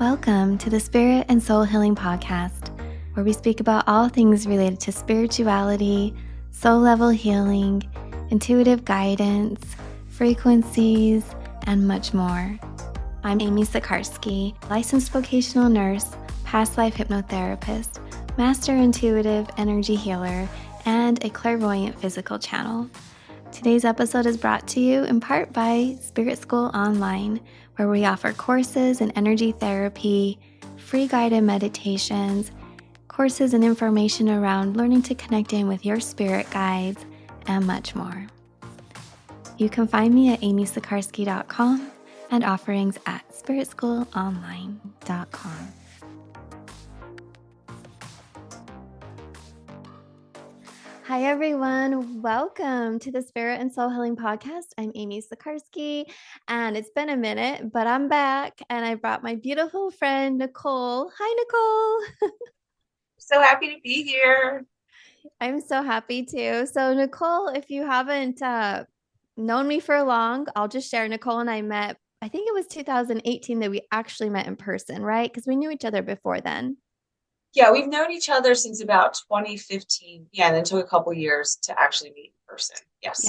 Welcome to the Spirit and Soul Healing Podcast, where we speak about all things related to spirituality, soul level healing, intuitive guidance, frequencies, and much more. I'm Amy Sikarskie, licensed vocational nurse, past life hypnotherapist, master intuitive energy healer, and a clairvoyant physical channel. Today's episode is brought to you in part by Spirit School Online, where we offer courses in energy therapy, free guided meditations, courses and information around learning to connect in with your spirit guides, and much more. You can find me at amysikarskie.com and offerings at spiritschoolonline.com. Hi, everyone. Welcome to the Spirit and Soul Healing Podcast. I'm Amy Sikarskie, and it's been a minute, but I'm back, and I brought my beautiful friend, Nicole. Hi, Nicole. So happy to be here. I'm so happy too. So, Nicole, if you haven't known me for long, I'll just share. Nicole and I met, I think it was 2018 that we actually met in person, right? Because we knew each other before then. Yeah, we've known each other since about 2015. Yeah, and it took a couple years to actually meet in person. Yes.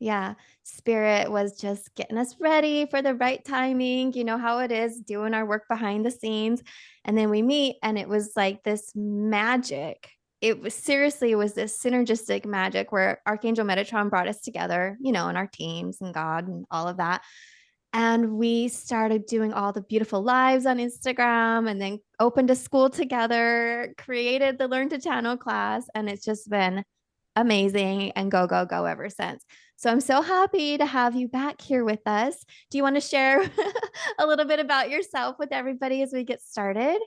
Yeah. Spirit was just getting us ready for the right timing. You know how it is, doing our work behind the scenes. And then we meet, and it was like this magic. It was this synergistic magic where Archangel Metatron brought us together, in our teams and God and all of that. And we started doing all the beautiful lives on Instagram, and then opened a school together, created the Learn to Channel class. And it's just been amazing and go, go, go ever since. So I'm so happy to have you back here with us. Do you want to share a little bit about yourself with everybody as we get started?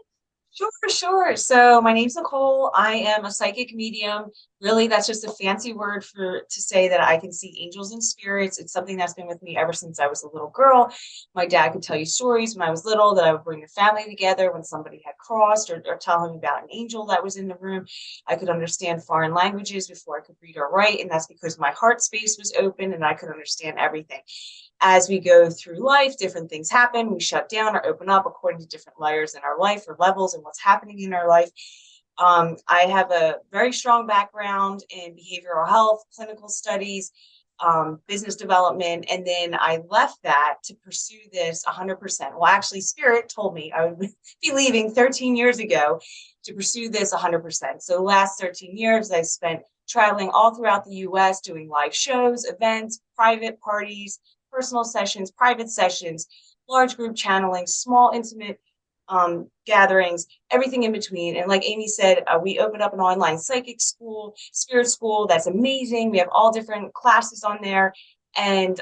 Sure. So my name's Nicole. I am a psychic medium. Really, that's just a fancy word to say that I can see angels and spirits. It's something that's been with me ever since I was a little girl. My dad could tell you stories when I was little that I would bring the family together when somebody had crossed, or tell him about an angel that was in the room. I could understand foreign languages before I could read or write, and that's because my heart space was open and I could understand everything. As we go through life, different things happen. We shut down or open up according to different layers in our life or levels and what's happening in our life. I have a very strong background in behavioral health, clinical studies, business development, and then I left that to pursue this 100%. Well, actually, Spirit told me I would be leaving 13 years ago to pursue this 100%. So the last 13 years, I spent traveling all throughout the U.S., doing live shows, events, private parties, personal sessions, private sessions, large group channeling, small intimate gatherings, everything in between. And like Amy said, we opened up an online psychic school, spirit school. That's amazing. We have all different classes on there, and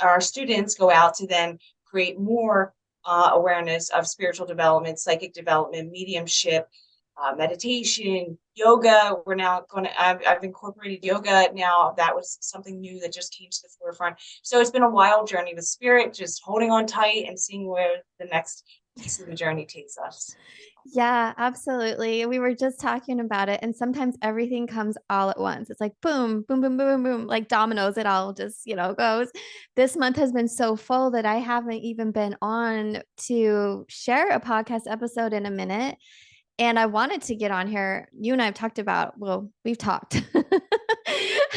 our students go out to then create more awareness of spiritual development, psychic development, mediumship, meditation, yoga. I've incorporated yoga now. That was something new that just came to the forefront. So it's been a wild journey with Spirit, just holding on tight and seeing where the next piece of the journey takes us. Yeah, absolutely. We were just talking about it. And sometimes everything comes all at once. It's like boom, boom, boom, boom, boom, like dominoes. It all just, goes. This month has been so full that I haven't even been on to share a podcast episode in a minute. And I wanted to get on here. You and I have talked about, well, we've talked.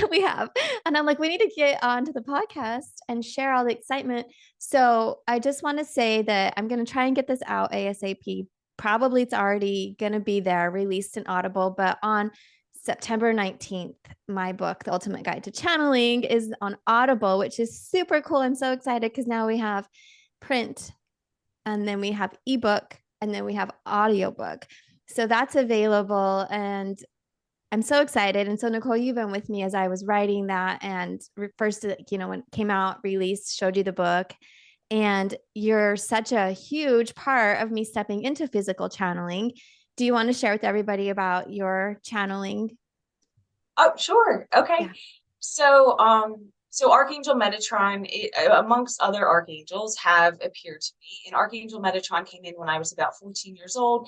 We have. And I'm like, we need to get onto the podcast and share all the excitement. So I just want to say that I'm going to try and get this out ASAP. Probably it's already going to be there, released in Audible, but on September 19th, my book, The Ultimate Guide to Channeling, is on Audible, which is super cool. I'm so excited because now we have print, and then we have ebook, and then we have audiobook. So that's available, and I'm so excited. And so, Nicole, you've been with me as I was writing that, and first, when it came out, released, showed you the book. And you're such a huge part of me stepping into physical channeling. Do you want to share with everybody about your channeling? Oh, sure. Okay. Yeah. So Archangel Metatron, amongst other archangels, have appeared to me. And Archangel Metatron came in when I was about 14 years old.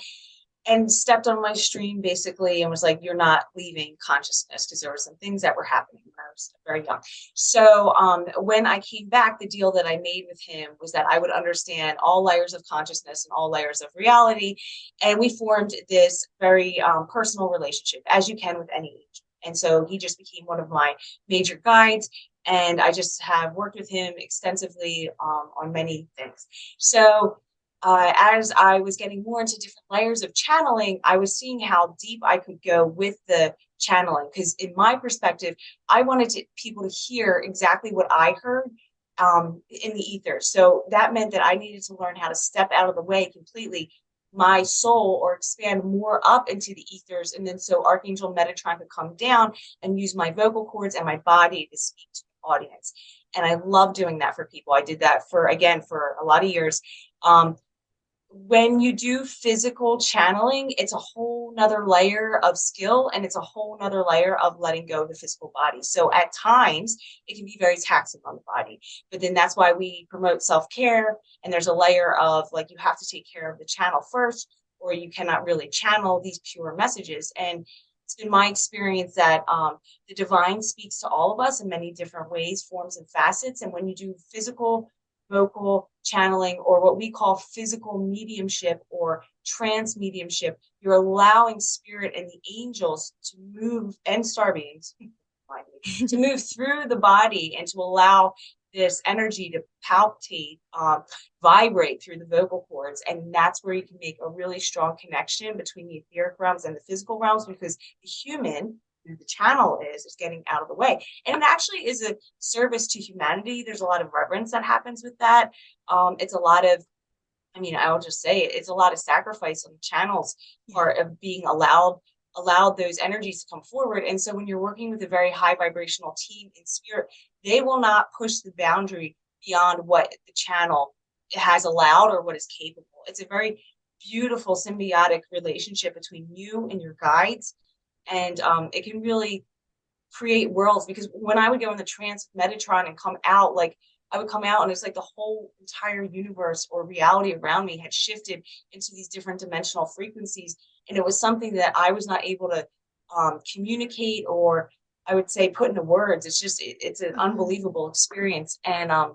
and stepped on my stream basically and was like, "You're not leaving consciousness," because there were some things that were happening when I was very young. So when I came back, the deal that I made with him was that I would understand all layers of consciousness and all layers of reality, and we formed this very personal relationship, as you can with any age. And so he just became one of my major guides, and I just have worked with him extensively on many things. So as I was getting more into different layers of channeling, I was seeing how deep I could go with the channeling. Because in my perspective, I wanted people to hear exactly what I heard in the ether. So that meant that I needed to learn how to step out of the way completely, my soul, or expand more up into the ethers. And then so Archangel Metatron could come down and use my vocal cords and my body to speak to the audience. And I love doing that for people. I did that for a lot of years. Um, when you do physical channeling, it's a whole nother layer of skill, and it's a whole nother layer of letting go of the physical body. So at times it can be very taxing on the body, but then that's why we promote self-care. And there's a layer of like, you have to take care of the channel first, or you cannot really channel these pure messages. And it's been my experience that the divine speaks to all of us in many different ways, forms, and facets. And when you do physical vocal channeling, or what we call physical mediumship or trance mediumship, you're allowing spirit and the angels to move, and star beings to move through the body, and to allow this energy to palpitate, vibrate through the vocal cords. And that's where you can make a really strong connection between the etheric realms and the physical realms, because the human, who the channel is getting out of the way. And it actually is a service to humanity. There's a lot of reverence that happens with that. It's a lot of, I mean, I'll just say it, it's a lot of sacrifice on the channel's part of being allowed those energies to come forward. And so when you're working with a very high vibrational team in spirit, they will not push the boundary beyond what the channel has allowed or what is capable. It's a very beautiful symbiotic relationship between you and your guides. And it can really create worlds, because when I would go in the trance with Metatron and come out, like I would come out and it's like the whole entire universe or reality around me had shifted into these different dimensional frequencies. And it was something that I was not able to communicate, or I would say put into words. It's just, it's an Mhm. unbelievable experience. And I'm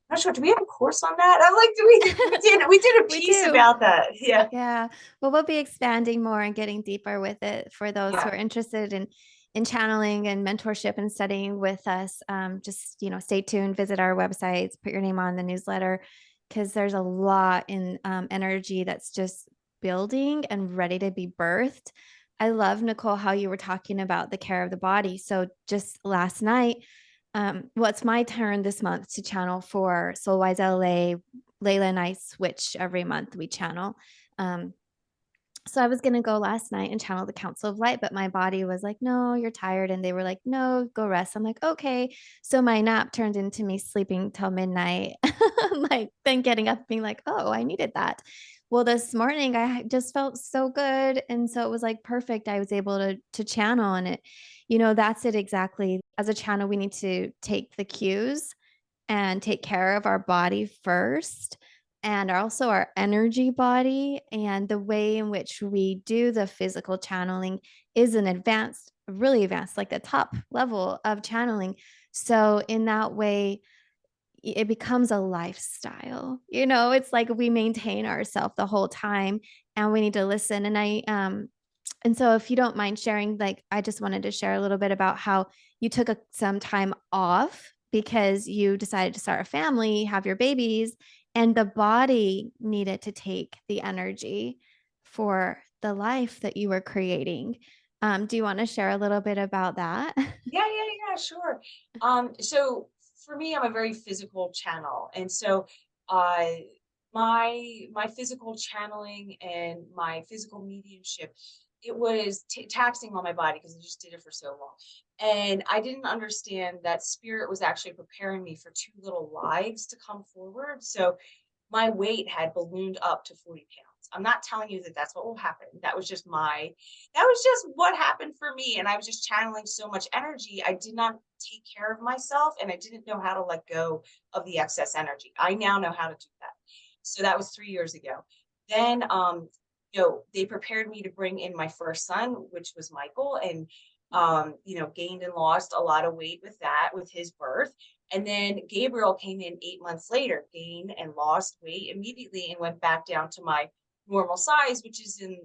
not sure, do we have a course on that? I'm like, do we did a We piece do. about that. Yeah. Yeah. Well, we'll be expanding more and getting deeper with it for those who Yeah. are interested in channeling and mentorship and studying with us. Just, stay tuned, visit our websites, put your name on the newsletter, because there's a lot in energy that's just building and ready to be birthed. I love, Nicole, how you were talking about the care of the body. So just last night, well, it's my turn this month to channel for Soulwise LA. Layla and I switch every month. We channel. Um, so I was going to go last night and channel the Council of Light, but my body was like, no, you're tired. And they were like, no, go rest. I'm like, okay. So my nap turned into me sleeping till midnight, like then getting up being like, oh, I needed that. Well, this morning I just felt so good. And so it was like perfect. I was able to channel, and it, that's it exactly. As a channel, we need to take the cues and take care of our body first, and also our energy body. And the way in which we do the physical channeling is an advanced, really advanced, like the top level of channeling. So in that way, it becomes a lifestyle. It's like we maintain ourselves the whole time, and we need to listen. And so if you don't mind sharing, like, I just wanted to share a little bit about how you took some time off because you decided to start a family, have your babies, and the body needed to take the energy for the life that you were creating. Do you want to share a little bit about that? Yeah, sure. So for me, I'm a very physical channel, and so uh, my physical channeling and my physical mediumship, it was taxing on my body because I just did it for so long, and I didn't understand that spirit was actually preparing me for two little lives to come forward. So my weight had ballooned up to 40 pounds. I'm not telling you that that's what will happen. That was just what happened for me. And I was just channeling so much energy. I did not take care of myself, and I didn't know how to let go of the excess energy. I now know how to do that. So that was 3 years ago. Then they prepared me to bring in my first son, which was Michael, and gained and lost a lot of weight with that, with his birth. And then Gabriel came in 8 months later, gained and lost weight immediately, and went back down to my normal size, which is in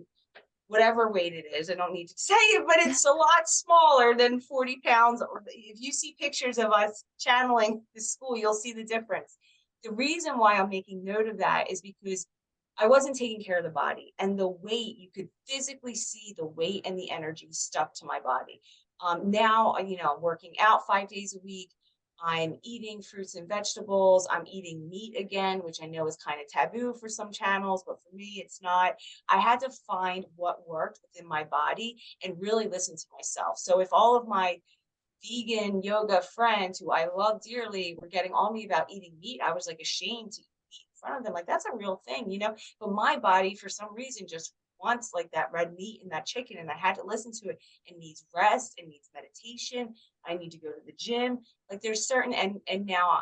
whatever weight it is. I don't need to say it, but Yeah. it's a lot smaller than 40 pounds. If you see pictures of us channeling the school, you'll see the difference. The reason why I'm making note of that is because I wasn't taking care of the body, and the weight, you could physically see the weight and the energy stuck to my body. Now, I'm working out 5 days a week. I'm eating fruits and vegetables. I'm eating meat again, which I know is kind of taboo for some channels, but for me, it's not. I had to find what worked within my body and really listen to myself. So if all of my vegan yoga friends who I love dearly were getting on me about eating meat, I was like ashamed to eat in front of them. Like, that's a real thing. But my body, for some reason, just wants like that red meat and that chicken. And I had to listen to it. It needs rest, it needs meditation. I need to go to the gym. Like, there's certain, and now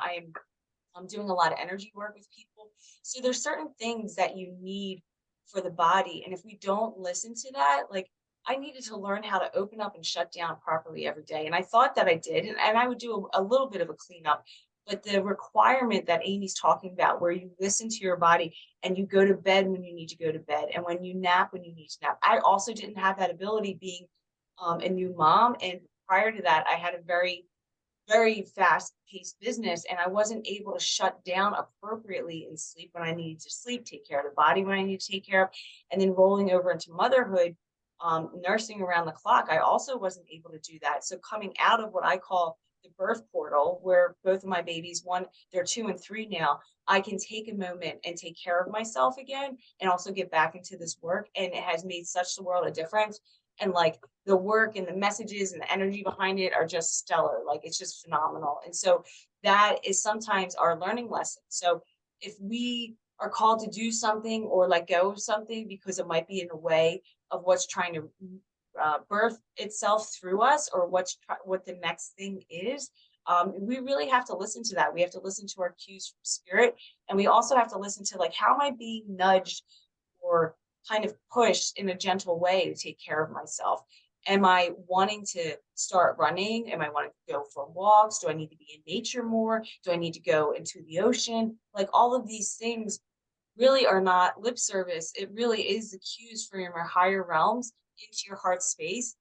I'm doing a lot of energy work with people. So there's certain things that you need for the body. And if we don't listen to that, like, I needed to learn how to open up and shut down properly every day. And I thought that I did. And I would do a little bit of a cleanup. But the requirement that Amy's talking about, where you listen to your body and you go to bed when you need to go to bed, and when you nap when you need to nap. I also didn't have that ability being a new mom. And prior to that, I had a very fast paced business, and I wasn't able to shut down appropriately and sleep when I needed to sleep, take care of the body when I need to take care of. And then rolling over into motherhood, nursing around the clock, I also wasn't able to do that. So coming out of what I call the birth portal, where both of my babies, one, they're 2 and 3 now, I can take a moment and take care of myself again and also get back into this work. And it has made such the world a difference. And like, the work and the messages and the energy behind it are just stellar. Like, it's just phenomenal. And so that is sometimes our learning lesson. So if we are called to do something or let go of something because it might be in the way of what's trying to birth itself through us, or what the next thing is, we really have to listen to that. We have to listen to our cues from spirit, and we also have to listen to, like, how am I being nudged or kind of pushed in a gentle way to take care of myself? Am I wanting to start running? Am I wanting to go for walks? Do I need to be in nature more? Do I need to go into the ocean? Like, all of these things really are not lip service. It really is the cues from your higher realms into your heart space,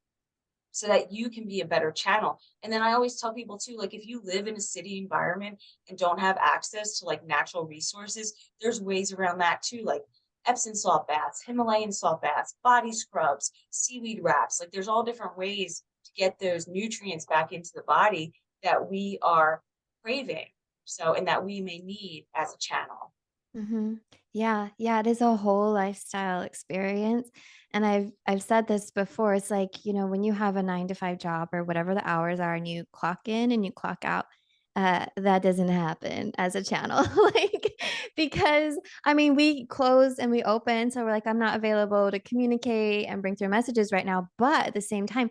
so that you can be a better channel. And then I always tell people too, like, if you live in a city environment and don't have access to like natural resources, there's ways around that too, like Epsom salt baths, Himalayan salt baths, body scrubs, seaweed wraps. Like, there's all different ways to get those nutrients back into the body that we are craving. So, and that we may need as a channel. Mhm. Yeah, yeah, it is a whole lifestyle experience, and I've said this before, it's like, when you have a 9 to 5 job or whatever the hours are and you clock in and you clock out, that doesn't happen as a channel, like, because, I mean, we close and we open, so we're like, "I'm not available to communicate and bring through messages right now," but at the same time,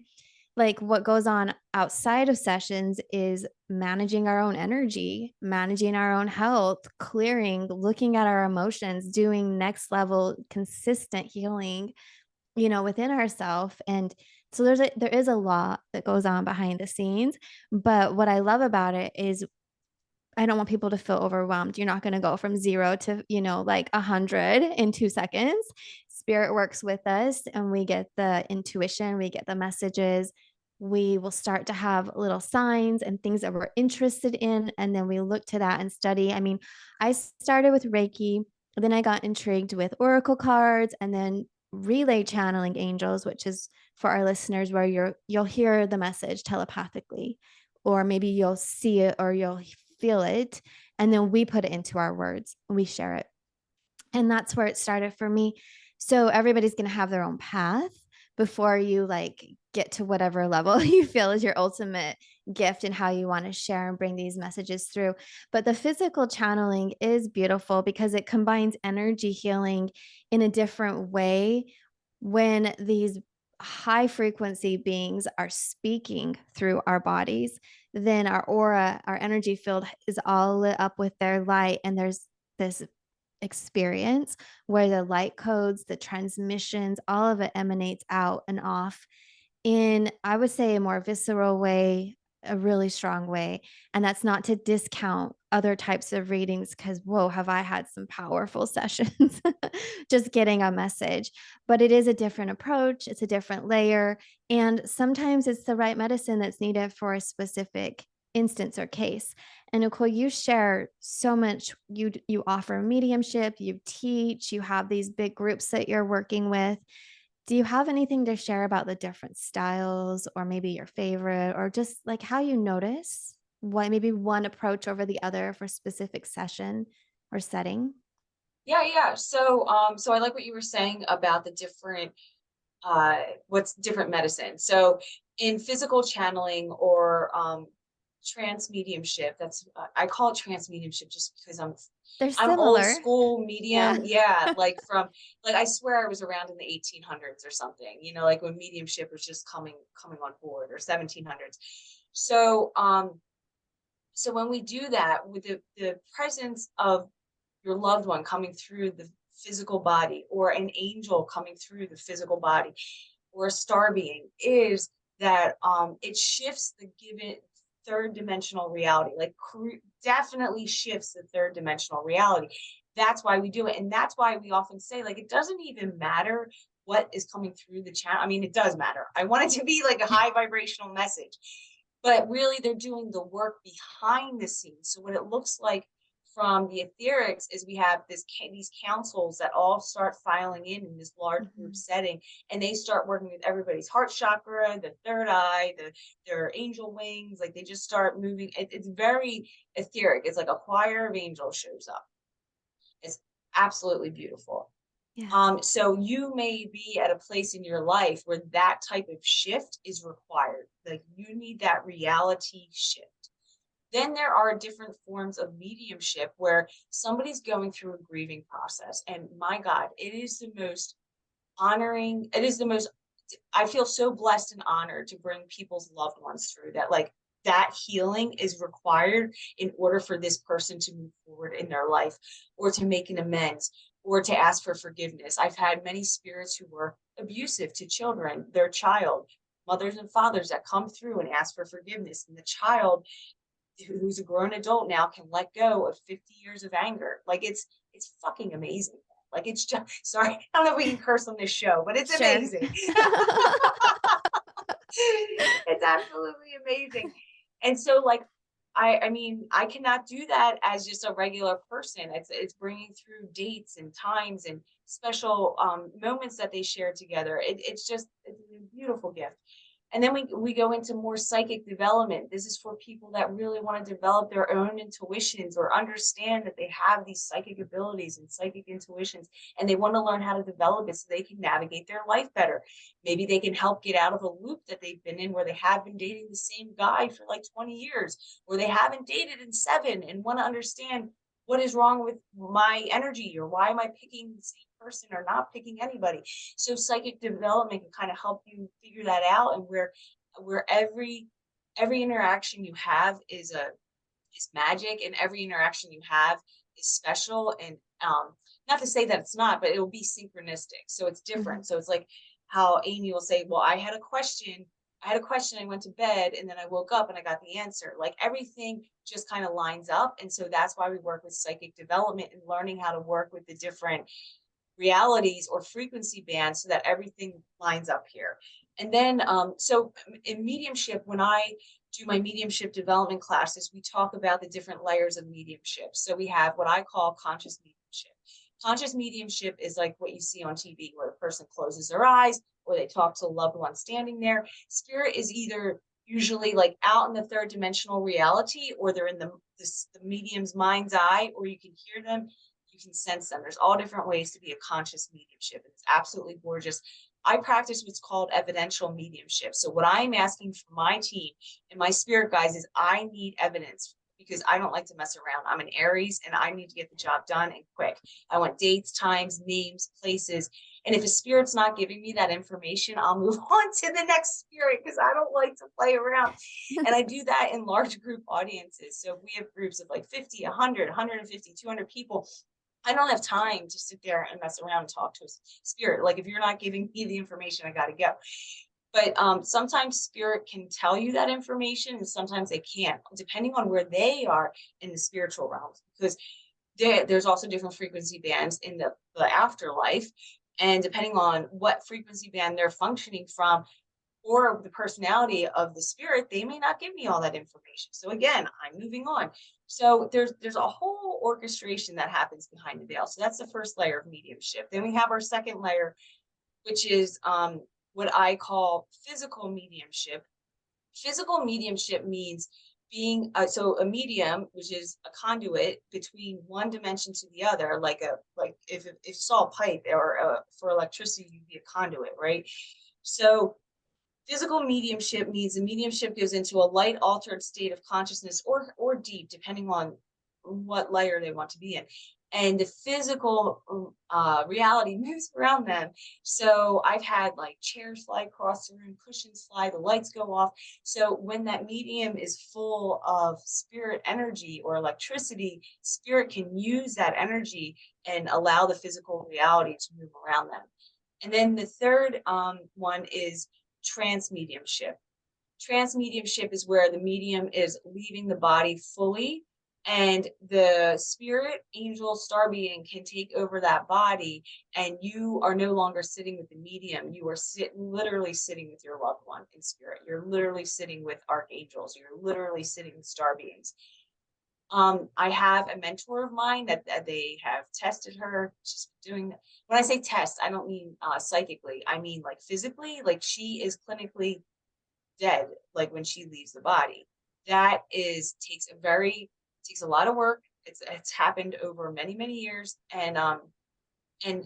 like, what goes on outside of sessions is managing our own energy, managing our own health, clearing, looking at our emotions, doing next level consistent healing, within ourself. And so there is a lot that goes on behind the scenes, but what I love about it is I don't want people to feel overwhelmed. You're not going to go from 0 to, like 100 in 2 seconds. Spirit works with us and we get the intuition, we get the messages. We will start to have little signs and things that we're interested in. And then we look to that and study. I mean, I started with Reiki, then I got intrigued with Oracle cards, and then relay channeling angels, which is for our listeners where you'll hear the message telepathically, or maybe you'll see it or you'll feel it, and then we put it into our words, we share it. And that's where it started for me. So everybody's going to have their own path before you like get to whatever level you feel is your ultimate gift and how you want to share and bring these messages through. But the physical channeling is beautiful because it combines energy healing in a different way when these high frequency beings are speaking through our bodies. Then our aura, our energy field is all lit up with their light, and there's this experience where the light codes, the transmissions, all of it emanates out and off in, I would say, a more visceral way, a really strong way. And that's not to discount other types of readings because, whoa, have I had some powerful sessions just getting a message. But it is a different approach, it's a different layer. And sometimes it's the right medicine that's needed for a specific instance or case. And Nicole, you share so much. You offer mediumship, you teach, you have these big groups that you're working with. Do you have anything to share about the different styles or maybe your favorite or just like how you notice what maybe one approach over the other for specific session or setting? Yeah, yeah. So I like what you were saying about the different what's different medicine. So in physical channeling or trance mediumship, that's I call it trance mediumship just because They're I'm old similar. school Yeah. medium. Yeah, like from like I swear I was around in the 1800s or something, like when mediumship was just coming on board, or 1700s. So so when we do that with the presence of your loved one coming through the physical body, or an angel coming through the physical body, or a star being, is that it shifts the given third dimensional reality, like definitely shifts the third dimensional reality. That's why we do it, and that's why we often say, like, it doesn't even matter what is coming through the channel. I mean, it does matter. I want it to be like a high vibrational message, but really they're doing the work behind the scenes. So what it looks like from the etherics is we have these councils that all start filing in this large group Mhm. setting, and they start working with everybody's heart chakra, the third eye, their angel wings. Like, they just start moving. It's very etheric. It's like a choir of angels shows up. It's absolutely beautiful. Yeah. So you may be at a place in your life where that type of shift is required. Like, you need that reality shift. Then there are different forms of mediumship where somebody's going through a grieving process. And my God, it is the most honoring, it is the most, I feel so blessed and honored to bring people's loved ones through that. Like, that healing is required in order for this person to move forward in their life, or to make an amends, or to ask for forgiveness. I've had many spirits who were abusive to children, their child, mothers and fathers that come through and ask for forgiveness. And the child, who's a grown adult now, can let go of 50 years of anger. Like, it's fucking amazing. Like, it's just, sorry, I don't know if we can curse on this show, but it's Sure. amazing. It's absolutely amazing. And so, like, I mean, I cannot do that as just a regular person. It's bringing through dates and times and special moments that they share together. It's a beautiful gift. And then we go into more psychic development. This is for people that really want to develop their own intuitions, or understand that they have these psychic abilities and psychic intuitions, and they want to learn how to develop it so they can navigate their life better. Maybe they can help get out of a loop that they've been in, where they have been dating the same guy for like 20 years, or they haven't dated in 7, and want to understand what is wrong with my energy, or why am I picking the same person or not picking anybody. So psychic development can kind of help you figure that out, and where every interaction you have is magic, and every interaction you have is special. And not to say that it's not, but it will be synchronistic, so it's Mhm. different. So it's like how Amy will say, well, I had a question, I went to bed, and then I woke up and I got the answer. Like, everything just kind of lines up. And so that's why we work with psychic development, and learning how to work with the different realities or frequency bands so that everything lines up here. And then, so in mediumship, when I do my mediumship development classes, we talk about the different layers of mediumship. So we have what I call conscious mediumship. Conscious mediumship is like what you see on TV, where a person closes their eyes, or they talk to a loved one standing there. Spirit is either usually like out in the third dimensional reality, or they're in the medium's mind's eye, or you can hear them, you can sense them. There's all different ways to be a conscious mediumship. It's absolutely gorgeous. I practice what's called evidential mediumship. So what I'm asking for my team and my spirit guides is, I need evidence, because I don't like to mess around. I'm an Aries, and I need to get the job done and quick. I want dates, times, names, places. And if a spirit's not giving me that information, I'll move on to the next spirit, because I don't like to play around. And I do that in large group audiences. So if we have groups of like 50, 100, 150, 200 people, I don't have time to sit there and mess around and talk to a spirit. Like if you're not giving me the information, I got to go. But sometimes spirit can tell you that information, and sometimes they can't, depending on where they are in the spiritual realms. Because there's also different frequency bands in the afterlife, and depending on what frequency band they're functioning from, or the personality of the spirit, they may not give me all that information. So again, I'm moving on. So there's a whole orchestration that happens behind the veil. So that's the first layer of mediumship. Then we have our second layer, which is what I call physical mediumship. Physical mediumship means being so a medium, which is a conduit between one dimension to the other, like if you saw a pipe, or for electricity, you'd be a conduit, right? So physical mediumship means the mediumship goes into a light altered state of consciousness, or deep, depending on what layer they want to be in. And the physical reality moves around them. So I've had like chairs fly across the room, cushions fly, the lights go off. So when that medium is full of spirit energy or electricity, spirit can use that energy and allow the physical reality to move around them. And then the third one is trance mediumship. Trance mediumship is where the medium is leaving the body fully, and the spirit, angel, star being can take over that body, and you are no longer sitting with the medium. You are literally sitting with your loved one in spirit. You're literally sitting with archangels. You're literally sitting with star beings. I have a mentor of mine that they have tested her. She's doing, when I say test, I don't mean psychically. I mean like physically. Like she is clinically dead. Like when she leaves the body, that is takes a lot of work. It's happened over many years, and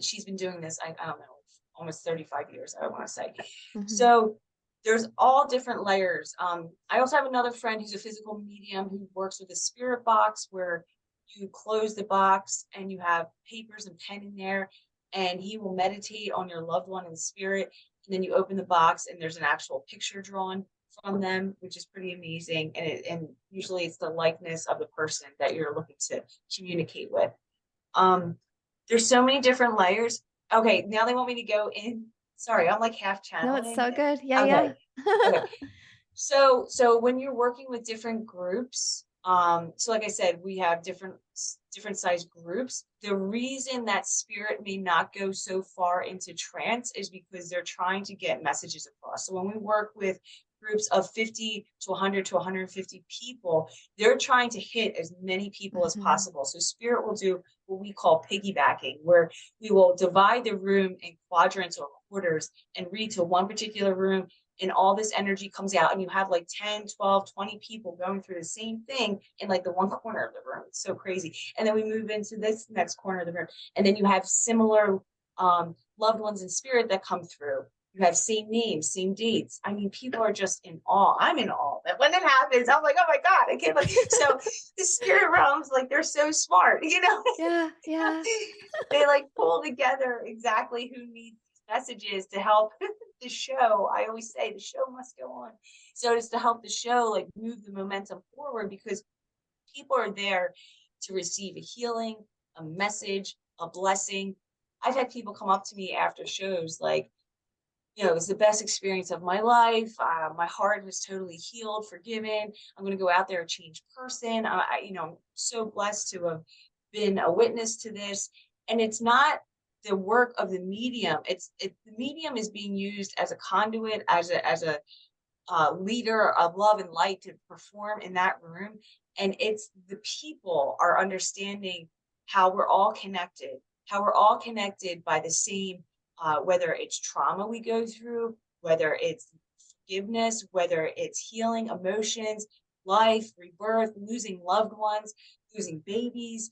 she's been doing this. I don't know, almost 35 years. I want to say. Mhm. So there's all different layers. I also have another friend who's a physical medium who works with a spirit box where you close the box and you have papers and pen in there, and he will meditate on your loved one in spirit. And then you open the box and there's an actual picture drawn from them, which is pretty amazing. And usually it's the likeness of the person that you're looking to communicate with. Um, there's so many different layers. Okay, now they want me to go in. Sorry, I'm like half No, it's channeling. so good. Yeah, Okay, yeah. okay. So when you're working with different groups, so like I said, we have different size groups. The reason that spirit may not go so far into trance is because they're trying to get messages across. So when we work with groups of 50 to 100 to 150 people, they're trying to hit as many people as Mhm. possible. So spirit will do what we call piggybacking, where we will divide the room in quadrants or quarters and read to one particular room, and all this energy comes out, and you have like 10, 12, 20 people going through the same thing in like the one corner of the room. It's so crazy. And then we move into this next corner of the room, and then you have similar loved ones in spirit that come through. You have same names, same dates. I mean, people are just in awe. I'm in awe that when it happens, I'm like, oh my God, I can't believe. So the spirit realms, like they're so smart, you know. Yeah, yeah. They like pull together exactly who needs messages to help the show. I always say the show must go on. So it's to help the show like move the momentum forward, because people are there to receive a healing, a message, a blessing. I've had people come up to me after shows like, it was the best experience of my life. My heart was totally healed, forgiven. I'm going to go out there a changed person. I'm so blessed to have been a witness to this. And it's not the work of the medium. The medium is being used as a conduit, as a leader of love and light to perform in that room. And it's the people are understanding how we're all connected by the same, whether it's trauma we go through, whether it's forgiveness, whether it's healing emotions, life, rebirth, losing loved ones, losing babies.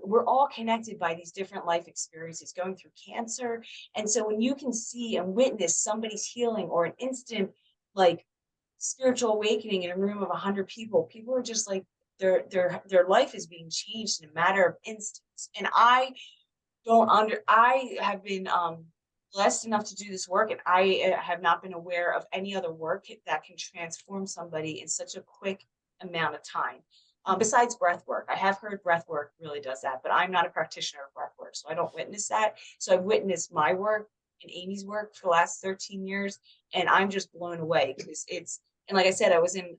We're all connected by these different life experiences, going through cancer. And so when you can see and witness somebody's healing, or an instant like spiritual awakening in a room of 100 people, people are just like, their life is being changed in a matter of instants. And I have been blessed enough to do this work, and I have not been aware of any other work that can transform somebody in such a quick amount of time. besides breath work. I have heard breath work really does that, but I'm not a practitioner of breath work, so I don't witness that. So I've witnessed my work and Amy's work for the last 13 years, and I'm just blown away because it's, and like I said, I was in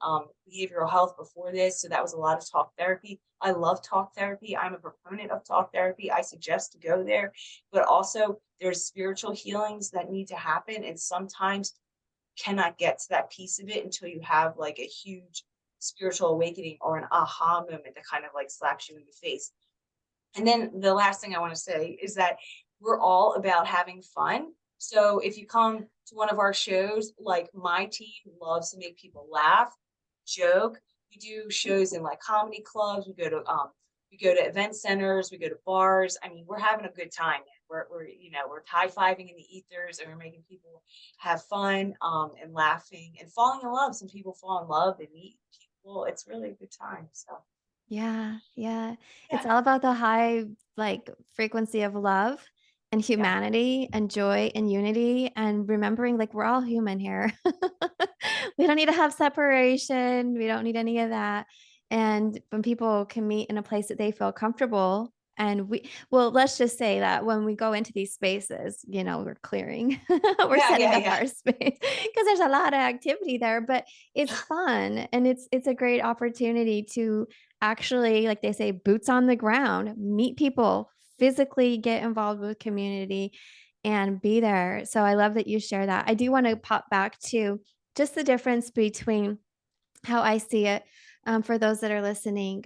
behavioral health before this, so that was a lot of talk therapy. I love talk therapy. I'm a proponent of talk therapy. I suggest to go there, but also there's spiritual healings that need to happen, and sometimes cannot get to that piece of it until you have like a huge spiritual awakening or an aha moment that kind of like slaps you in the face. And then the last thing I want to say is that we're all about having fun. So if you come to one of our shows, like my team loves to make people laugh, joke. We do shows in like comedy clubs. We go to event centers. We go to bars. I mean, we're having a good time. We're we're high fiving in the ethers, and we're making people have fun and laughing and falling in love. Some people fall in love. They meet people. It's really a good time. So Yeah, yeah. It's yeah, all about the high, like, frequency of love and yeah, humanity and joy and unity and remembering, like, we're all human here. We don't need to have separation. We don't need any of that. And when people can meet in a place that they feel comfortable, and well, let's just say that when we go into these spaces, we're clearing, we're yeah, setting yeah, up yeah. our space because there's a lot of activity there, but it's fun and it's a great opportunity to actually, like they say, boots on the ground, meet people, physically get involved with community and be there. So I love that you share that. I do want to pop back to just the difference between how I see it for those that are listening,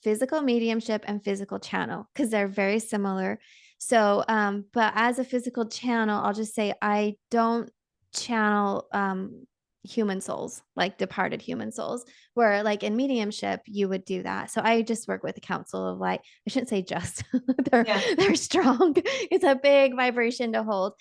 physical mediumship and physical channel, because they're very similar. So, but as a physical channel, I'll just say I don't channel human souls, like departed human souls, where like in mediumship, you would do that. So I just work with the council of light. I shouldn't say just, they're, Yeah. they're strong. It's a big vibration to hold.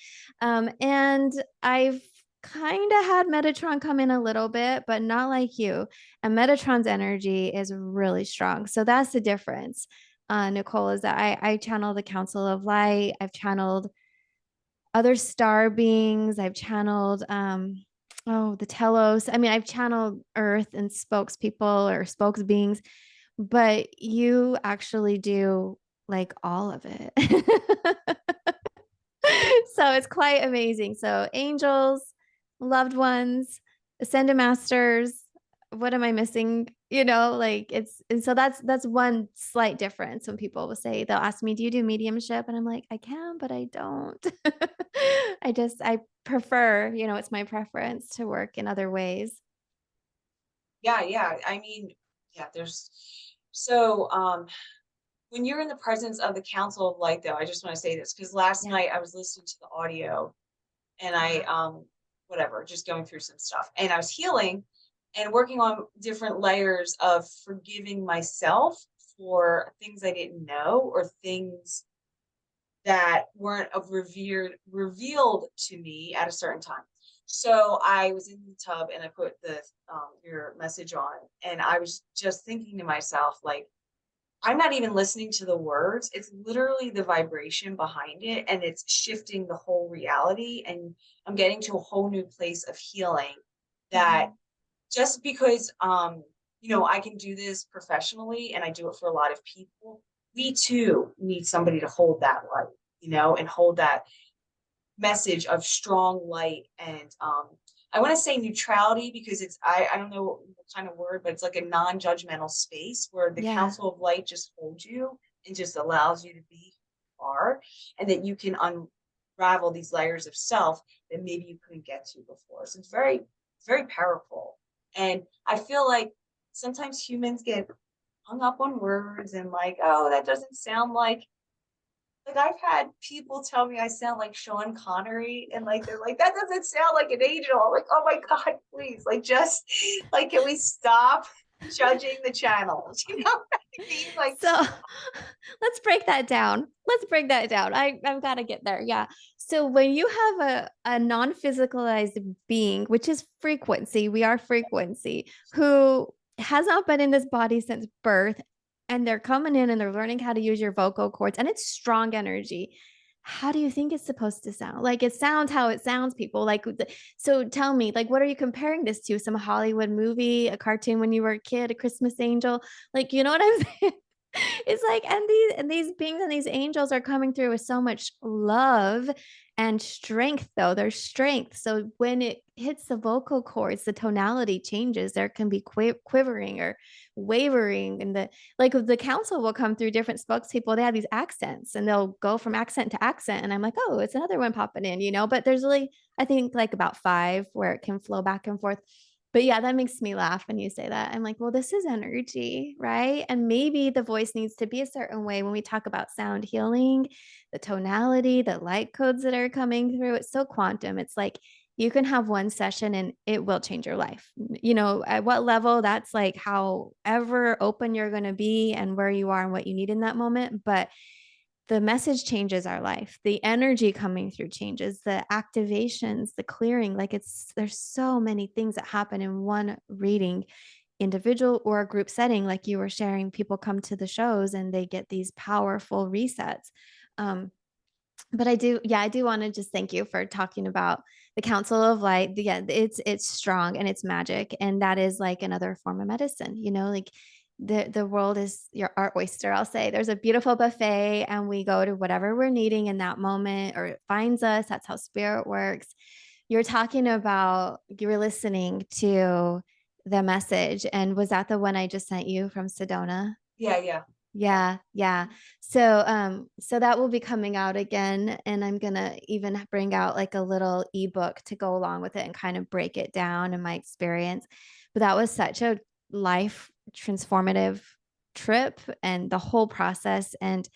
And I've kind of had Metatron come in a little bit, but not like you. And Metatron's energy is really strong. So that's the difference, Nicole, is that I channel the Council of Light. I've channeled other star beings. I've channeled, the Telos. I mean, I've channeled Earth and spokespeople or spokes beings, but you actually do like all of it. So it's quite amazing. So angels, loved ones, ascended masters. What am I missing? Like it's and so that's one slight difference when people will say they'll ask me, do you do mediumship? And I'm like, I can, but I don't. I prefer, it's my preference to work in other ways. Yeah, yeah. I mean, yeah, there's so when you're in the presence of the Council of Light, though, I just want to say this because last Yeah. night I was listening to the audio and I Uh-huh. whatever, just going through some stuff. And I was healing and working on different layers of forgiving myself for things I didn't know or things that weren't of revealed to me at a certain time. So I was in the tub and I put the your message on, and I was just thinking to myself, like, I'm not even listening to the words. It's literally the vibration behind it, and it's shifting the whole reality. And I'm getting to a whole new place of healing that Mhm. just because I can do this professionally and I do it for a lot of people, we too need somebody to hold that light, and hold that message of strong light and I want to say neutrality because I don't know what kind of word, but it's like a non-judgmental space where the Yeah. council of light just holds you and just allows you to be who you are, and that you can unravel these layers of self that maybe you couldn't get to before. So it's very, very powerful. And I feel like sometimes humans get hung up on words and like, oh, that doesn't sound like I've had people tell me I sound like Sean Connery, and like they're like, that doesn't sound like an angel. I'm like, oh my God, please, like just like can we stop judging the channels? You know what I mean? Like, So let's break that down. Let's break that down. I've got to get there. Yeah. So when you have a non-physicalized being, which is frequency, we are frequency, who has not been in this body since birth, and they're coming in and they're learning how to use your vocal cords, and it's strong energy. How do you think it's supposed to sound? Like, it sounds how it sounds, people. Like, so tell me, like, what are you comparing this to? Some Hollywood movie, a cartoon when you were a kid, a Christmas angel? Like, you know what I'm saying? It's like, and these beings and these angels are coming through with so much love and strength, though. There's strength. So when it hits the vocal cords, the tonality changes. There can be quivering or wavering, and the council will come through different spokespeople. They have these accents and they'll go from accent to accent. And I'm like, oh, it's another one popping in, but there's really, I think, like about five where it can flow back and forth. But yeah, that makes me laugh when you say that. I'm like, well, this is energy, right? And maybe the voice needs to be a certain way when we talk about sound healing, the tonality, the light codes that are coming through. It's so quantum. It's like you can have one session and it will change your life. At what level, that's like however open you're going to be and where you are and what you need in that moment. But the message changes our life. The energy coming through changes, the activations, the clearing. Like there's so many things that happen in one reading, individual or a group setting. Like you were sharing, people come to the shows and they get these powerful resets. Um, but I do want to just thank you for talking about the Council of Light. Yeah, it's strong and it's magic, and that is like another form of medicine. Like the world is our oyster. I'll say there's a beautiful buffet, and we go to whatever we're needing in that moment, or it finds us. That's how spirit works. You're talking about you were listening to the message, and was that the one I just sent you from Sedona? Yeah, yeah, yeah. Yeah, yeah. So that will be coming out again, and I'm gonna even bring out like a little ebook to go along with it and kind of break it down in my experience. But that was such a life transformative trip and the whole process. And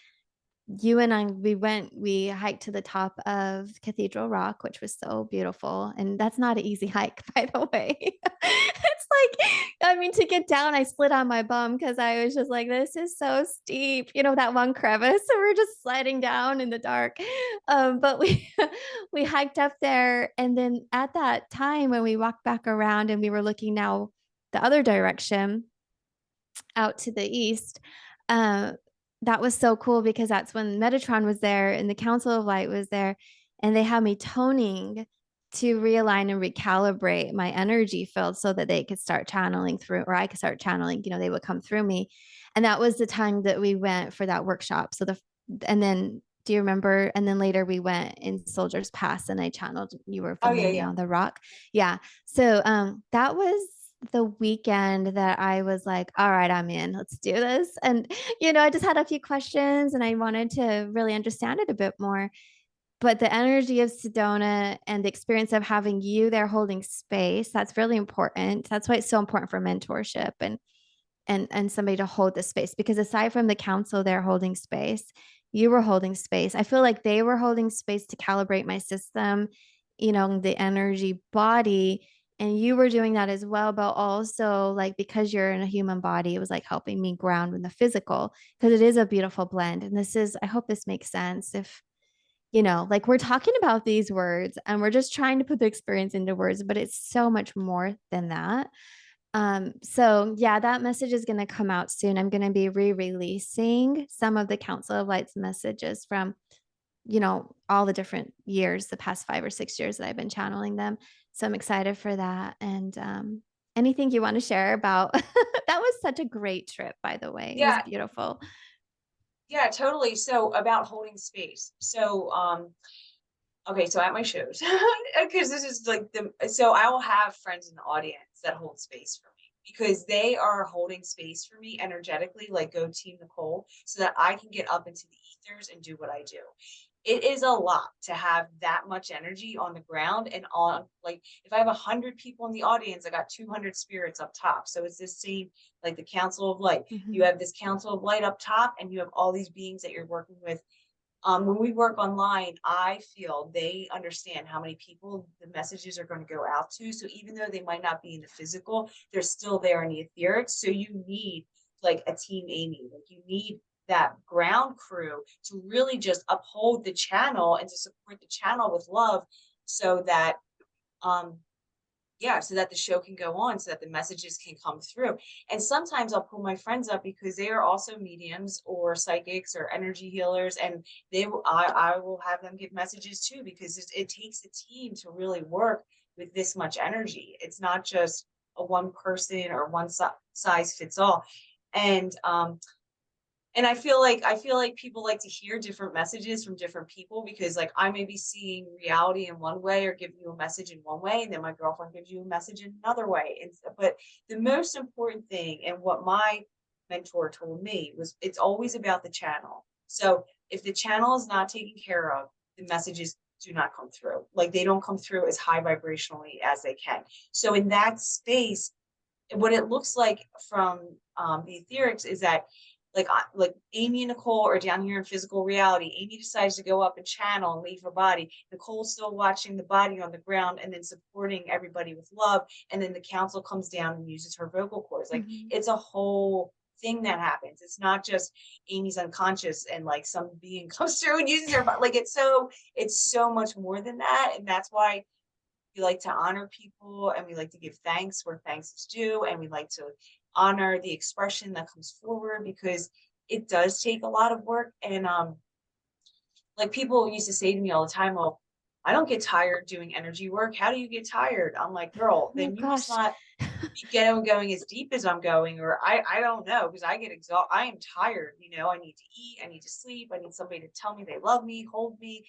you and I, we hiked to the top of Cathedral Rock, which was so beautiful. And that's not an easy hike, by the way. It's like, I mean, to get down, I split on my bum because I was just like, this is so steep, that one crevice. So we're just sliding down in the dark. But we we hiked up there. And then at that time when we walked back around and we were looking now the other direction, out to the east. Uh, that was so cool because that's when Metatron was there and the Council of Light was there, and they had me toning to realign and recalibrate my energy field so that they could start channeling through, or I could start channeling. They would come through me, and that was the time that we went for that workshop. And then. Do you remember? And then later we went in Soldiers Pass and I channeled, you were Oh, yeah, filming me yeah. on the rock. Yeah. So that was the weekend that I was like, all right, I'm in, let's do this. And, I just had a few questions and I wanted to really understand it a bit more. But the energy of Sedona and the experience of having you there holding space, that's really important. That's why it's so important for mentorship and somebody to hold the space, because aside from the council there holding space, you were holding space. I feel like they were holding space to calibrate my system, the energy body, and you were doing that as well. But also, like, because you're in a human body, it was like helping me ground in the physical, because it is a beautiful blend. And I hope this makes sense. If like, we're talking about these words and we're just trying to put the experience into words, but it's so much more than that. So yeah, that message is going to come out soon. I'm going to be re-releasing some of the Council of Lights messages from, all the different years, the past 5 or 6 years that I've been channeling them. So I'm excited for that. And anything you want to share about that was such a great trip, by the way. It was Yeah, beautiful. yeah, totally. So about holding space. So, okay, so at my shows, because this is like so I will have friends in the audience that hold space for me because they are holding space for me energetically, like go Team Nicole, so that I can get up into the ethers and do what I do. It is a lot to have that much energy on the ground and on, like, if I have 100 people in the audience, I got 200 spirits up top. So it's the same, like the Council of Light. You Mm-hmm. have this Council of Light up top, and you have all these beings that you're working with. When we work online, I feel they understand how many people the messages are going to go out to. So even though they might not be in the physical, they're still there in the etheric. So you need like a team Amy, like you need that ground crew to really just uphold the channel and to support the channel with love so that um Yeah, so that the show can go on, so that the messages can come through. And sometimes I'll pull my friends up because they are also mediums or psychics or energy healers, and I will have them give messages too, because it takes a team to really work with this much energy. It's not just a one person or one size fits all. And and I feel like people like to hear different messages from different people, because like I may be seeing reality in one way or giving you a message in one way, and then my girlfriend gives you a message in another way. But the most important thing, and what my mentor told me, was it's always about the channel. So if the channel is not taken care of, the messages do not come through. Like they don't come through as high vibrationally as they can. So in that space, what it looks like from the etherics is that like Amy and Nicole are down here in physical reality. Amy decides to go up and channel and leave her body. Nicole's still watching the body on the ground and then supporting everybody with love. And then the council comes down and uses her vocal cords. Like Mhm. it's a whole thing that happens. It's not just Amy's unconscious and like some being comes through and uses her, but like it's so much more than that. And that's why we like to honor people, and we like to give thanks where thanks is due, and we like to honor the expression that comes forward, because it does take a lot of work. And like people used to say to me all the time, well, I don't get tired doing energy work. How do you get tired? I'm like, girl, Oh then you must gosh. not be going as deep as I'm going, or I don't know, because I get exhausted. I am tired. I need to eat, I need to sleep, I need somebody to tell me they love me, hold me.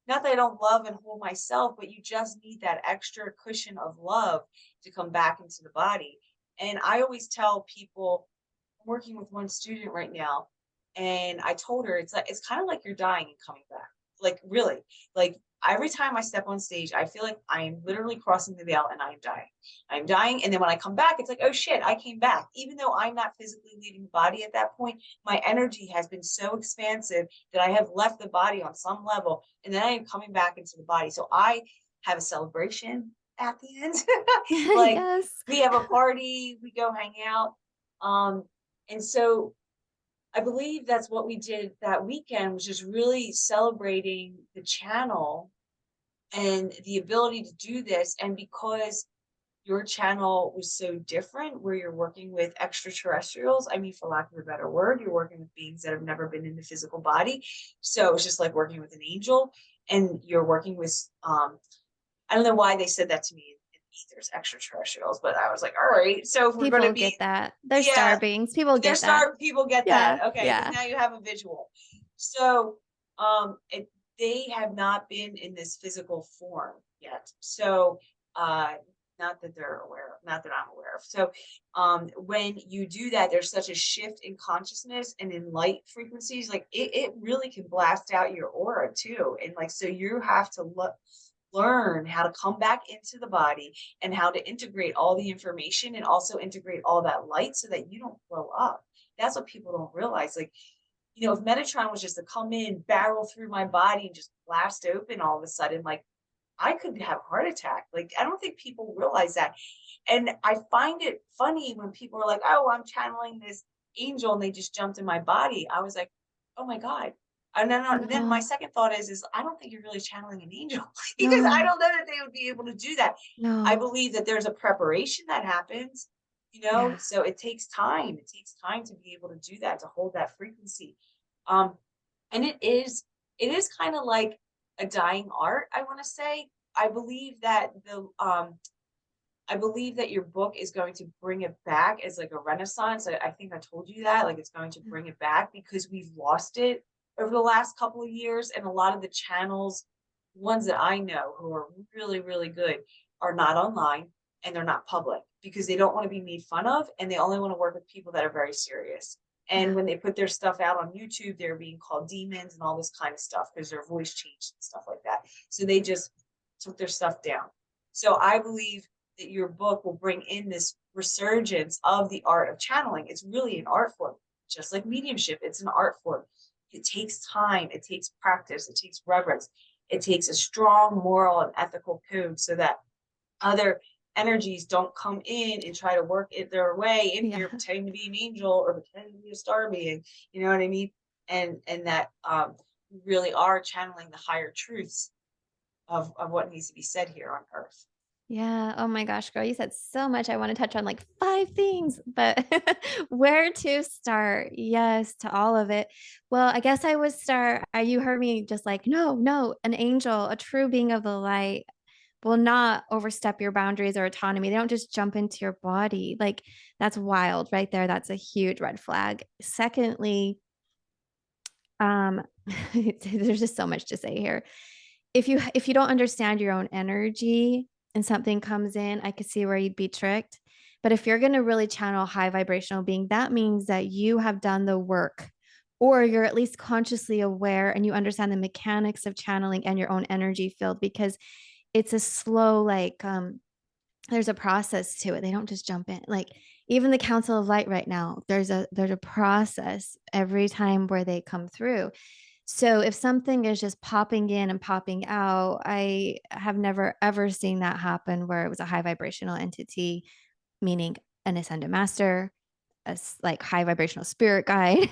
Not that I don't love and hold myself, but you just need that extra cushion of love to come back into the body. And I always tell people, I'm working with one student right now, and I told her it's kind of like you're dying and coming back. Like really, like every time I step on stage, I feel like I am literally crossing the veil and I am dying. I'm dying, and then when I come back, it's like, oh shit, I came back. Even though I'm not physically leaving the body at that point, my energy has been so expansive that I have left the body on some level, and then I am coming back into the body. So I have a celebration at the end. Like Yes. we have a party, we go hang out. Um, and so I believe that's what we did that weekend, was just really celebrating the channel and the ability to do this. And because your channel was so different, where you're working with extraterrestrials, I mean, for lack of a better word, you're working with beings that have never been in the physical body. So it's just like working with an angel, and you're working with I don't know why they said that to me in ethers, extraterrestrials, but I was like, all right, so if we're going to People be, get that. They're yeah, star beings. People they're get that. star people get that. Yeah. Okay, because Yeah. now you have a visual. So, they have not been in this physical form yet. So, uh, not that they're aware of, not that I'm aware of. So, when you do that, there's such a shift in consciousness and in light frequencies. Like it really can blast out your aura too. And like, so you have to learn how to come back into the body, and how to integrate all the information, and also integrate all that light, so that you don't blow up. That's what people don't realize. Like, if Metatron was just to come in, barrel through my body, and just blast open all of a sudden, like I could have a heart attack. Like, I don't think people realize that. And I find it funny when people are like, oh, I'm channeling this angel, and they just jumped in my body. I was like, oh my God. And then my No. second thought is I don't think you're really channeling an angel, because I No. don't know that they would be able to do that. I No. believe that there's a preparation that happens, Yeah. so it takes time. It takes time to be able to do that, to hold that frequency. Um, and it is kind of like a dying art, I want to say. I believe that your book is going to bring it back as like a renaissance. I think I told you that, like it's going to bring it back, because we've lost it over the last couple of years. And a lot of the channels, ones that I know who are really, really good, are not online, and they're not public, because they don't want to be made fun of, and they only want to work with people that are very serious. And Yeah. when they put their stuff out on YouTube, they're being called demons and all this kind of stuff, because their voice changed and stuff like that. So they just took their stuff down. So I believe that your book will bring in this resurgence of the art of channeling. It's really an art form, just like mediumship. It's an art form. It takes time, it takes practice, it takes reverence, it takes a strong moral and ethical code, so that other energies don't come in and try to work it their way in here, Yeah. pretending to be an angel or pretending to be a star being. You know what I mean? And that we really are channeling the higher truths of what needs to be said here on earth. Yeah. Oh my gosh, girl, you said so much. I want to touch on like five things, but where to start? Yes, to all of it. Well, I guess I would start. You heard me just like, no, no, an angel, a true being of the light will not overstep your boundaries or autonomy. They don't just jump into your body. Like, that's wild right there. That's a huge red flag. Secondly, um, there's just so much to say here. If you don't understand your own energy and something comes in, I could see where you'd be tricked. But if you're going to really channel high vibrational being, that means that you have done the work, or you're at least consciously aware and you understand the mechanics of channeling and your own energy field, because it's a slow, like, there's a process to it. They don't just jump in. Like, even the Council of Light right now, there's a process every time where they come through. So if something is just popping in and popping out, I have never ever seen that happen where it was a high vibrational entity, meaning an ascended master, like high vibrational spirit guide,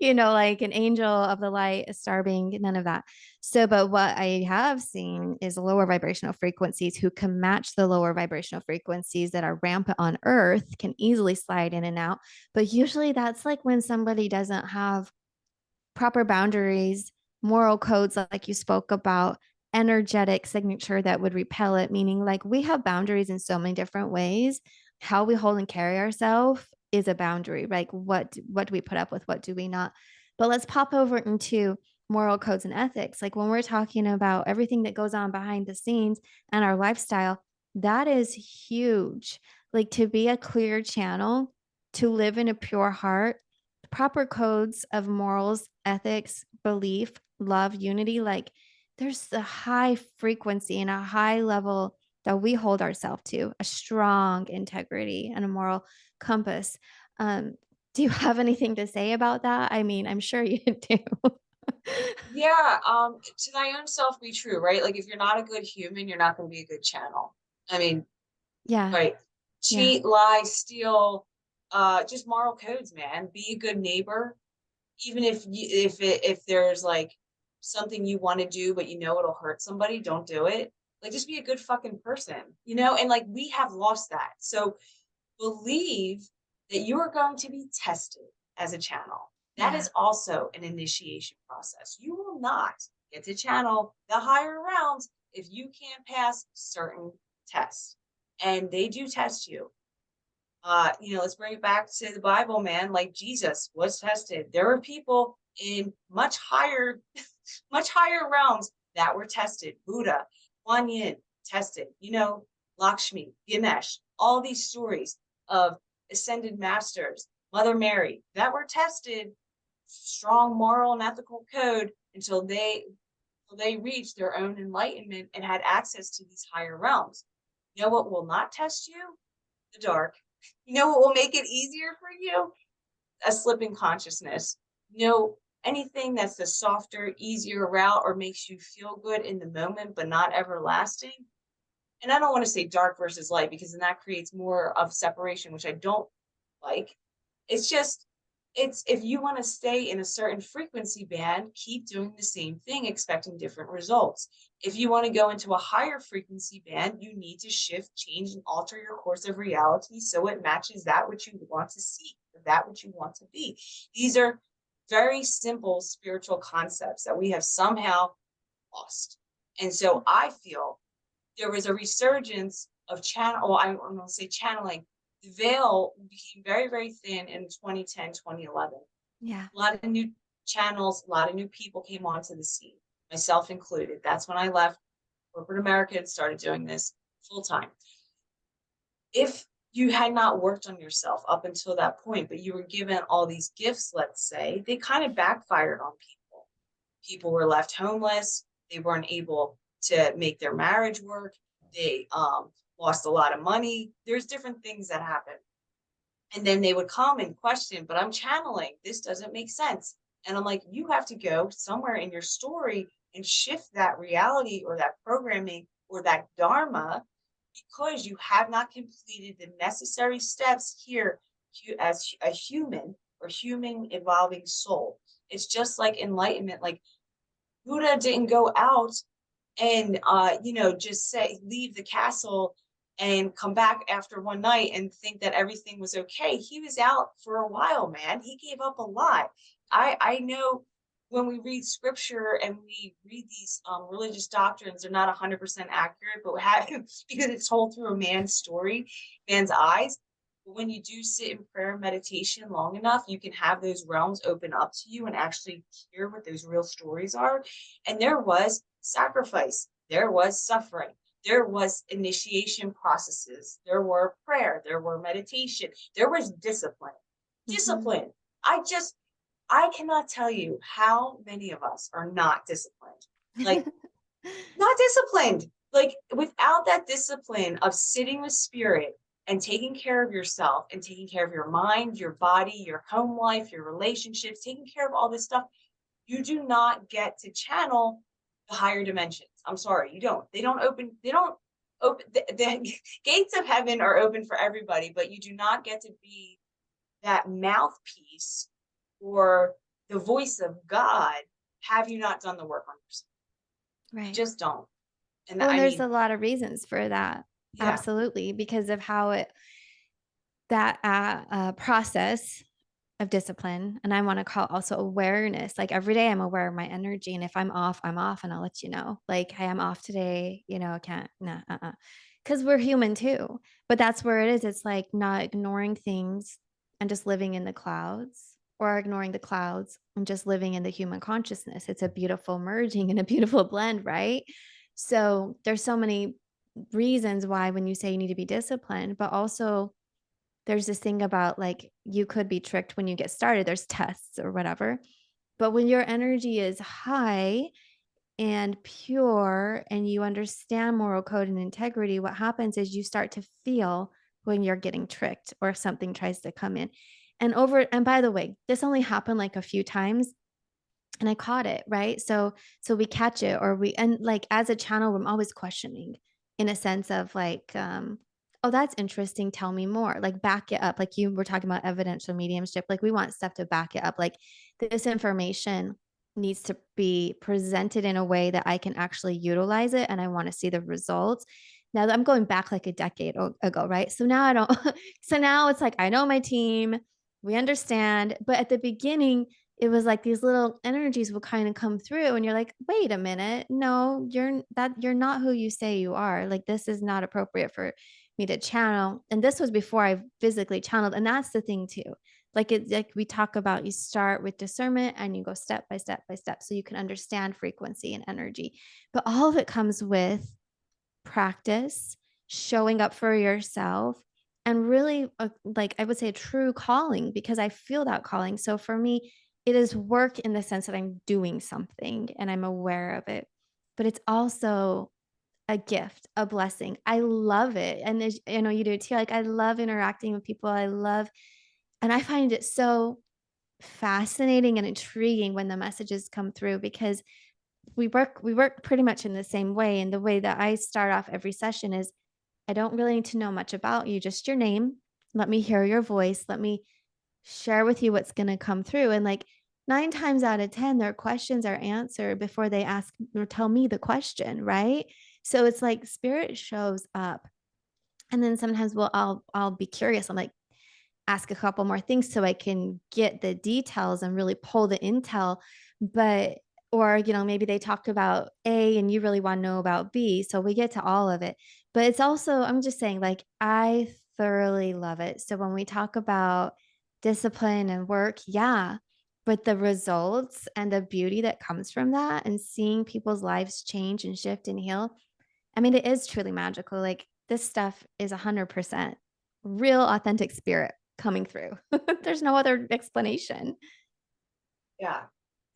like an angel of the light, a star being, none of that. So, but what I have seen is lower vibrational frequencies who can match the lower vibrational frequencies that are rampant on Earth, can easily slide in and out. But usually that's like when somebody doesn't have proper boundaries, moral codes, like you spoke about, energetic signature that would repel it, meaning like we have boundaries in so many different ways. How we hold and carry ourselves is a boundary. Like, what do we put up with? What do we not? But let's pop over into moral codes and ethics. Like, when we're talking about everything that goes on behind the scenes and our lifestyle, that is huge. Like, to be a clear channel, to live in a pure heart, proper codes of morals, ethics, belief, love, unity. Like, there's a high frequency and a high level that we hold ourselves to, a strong integrity and a moral compass. Um, do you have anything to say about that? I mean, I'm sure you do. Yeah, to thy own self be true, right? Like if you're not a good human, you're not going to be a good channel. I mean, Yeah. right. Yeah. Cheat, lie, steal, just moral codes, man. Be a good neighbor, even if there's like something you want to do, but you know it'll hurt somebody, don't do it. Like just be a good fucking person. And like we have lost that. So believe that you are going to be tested as a channel. That Yeah. is also an initiation process. You will not get to channel the higher realms if you can't pass certain tests. And they do test you. Let's bring it back to the Bible, man. Like Jesus was tested. There were people in much higher, much higher realms that were tested. Buddha, Kuan Yin, tested. Lakshmi, Ganesh, all these stories of ascended masters, Mother Mary, that were tested, strong moral and ethical code until they reached their own enlightenment and had access to these higher realms. You know what will not test you? The dark. You know what will make it easier for you? A slip in consciousness. Anything that's the softer, easier route or makes you feel good in the moment, but not everlasting. And I don't want to say dark versus light because then that creates more of separation, which I don't like. It's just, it's if you want to stay in a certain frequency band, keep doing the same thing, expecting different results. If you want to go into a higher frequency band, you need to shift, change, and alter your course of reality so it matches that which you want to see, that which you want to be. These are very simple spiritual concepts that we have somehow lost. And so I feel there was a resurgence of I'm going to say channeling. The veil became very, very thin in 2010, 2011. Yeah. A lot of new channels, a lot of new people came onto the scene, myself included. That's when I left corporate America and started doing this full time. If you had not worked on yourself up until that point, but you were given all these gifts, let's say, they kind of backfired on people. People were left homeless. They weren't able to make their marriage work. They lost a lot of money. There's different things that happen. And then they would come and question, but I'm channeling. This doesn't make sense. And I'm like, you have to go somewhere in your story and shift that reality or that programming or that dharma because you have not completed the necessary steps here as a human or human evolving soul. It's just like enlightenment. Like Buddha didn't go out and just say leave the castle and come back after one night and think that everything was okay. He was out for a while, man. He gave up a lot. I know when we read scripture and we read these religious doctrines, they're not 100% accurate, but because it's told through a man's story, man's eyes. But when you do sit in prayer and meditation long enough, you can have those realms open up to you and actually hear what those real stories are. And there was sacrifice, there was suffering, there was initiation processes, there were prayer, there were meditation, there was discipline. Mhm. Discipline. I cannot tell you how many of us are not disciplined. Like, not disciplined. Like, without that discipline of sitting with spirit and taking care of yourself and taking care of your mind, your body, your home life, your relationships, taking care of all this stuff, you do not get to channel the higher dimensions. I'm sorry, you don't. They don't open the gates of heaven are open for everybody, but you do not get to be that mouthpiece or the voice of God. Have you not done the work on yourself? Right. Just don't. And Well, and I there's mean, a lot of reasons for that. yeah. Absolutely, because of how it that process of discipline, and I want to call also awareness. Like every day I'm aware of my energy, and if I'm off, I'm off, and I'll let you know. Like, hey, I'm off today, I can't, nah, because we're human too. But that's where it is. It's like not ignoring things and just living in the clouds, or ignoring the clouds and just living in the human consciousness. It's a beautiful merging and a beautiful blend, right? So there's so many reasons why when you say you need to be disciplined, but also there's this thing about like you could be tricked when you get started. There's tests or whatever. But when your energy is high and pure and you understand moral code and integrity, what happens is you start to feel when you're getting tricked or if something tries to come in. And by the way, this only happened like a few times and I caught it, right? So we catch it or we and like as a channel, I'm always questioning in a sense of like, oh, that's interesting. Tell me more. Like back it up. Like you were talking about evidential mediumship. Like we want stuff to back it up. Like this information needs to be presented in a way that I can actually utilize it and I want to see the results. Now I'm going back like a decade ago, right? So now I don't, so now it's like I know my team, we understand. But at the beginning, it was like these little energies will kind of come through and you're like, wait a minute, no, you're not who you say you are. Like this is not appropriate for me to channel. And this was before I physically channeled. And that's the thing too. Like we talk about, you start with discernment and you go step by step by step so you can understand frequency and energy. But all of it comes with practice, showing up for yourself, and really, like I would say, a true calling because I feel that calling. So for me, it is work in the sense that I'm doing something and I'm aware of it, but it's also a gift, a blessing. I love it. And as, you do too. Like I love interacting with people. And I find it so fascinating and intriguing when the messages come through because we work pretty much in the same way. And the way that I start off every session is I don't really need to know much about you, just your name. Let me hear your voice. Let me share with you what's going to come through. And like 9 times out of 10, their questions are answered before they ask or tell me the question, right? So it's like spirit shows up. And then sometimes I'll be curious. I'm like, ask a couple more things so I can get the details and really pull the intel. But, or, maybe they talked about A and you really want to know about B. So we get to all of it. But it's also, I'm just saying, like, I thoroughly love it. So when we talk about discipline and work, yeah. But the results and the beauty that comes from that and seeing people's lives change and shift and heal, I mean, it is truly magical. Like this stuff is 100% real, authentic spirit coming through. There's no other explanation. Yeah.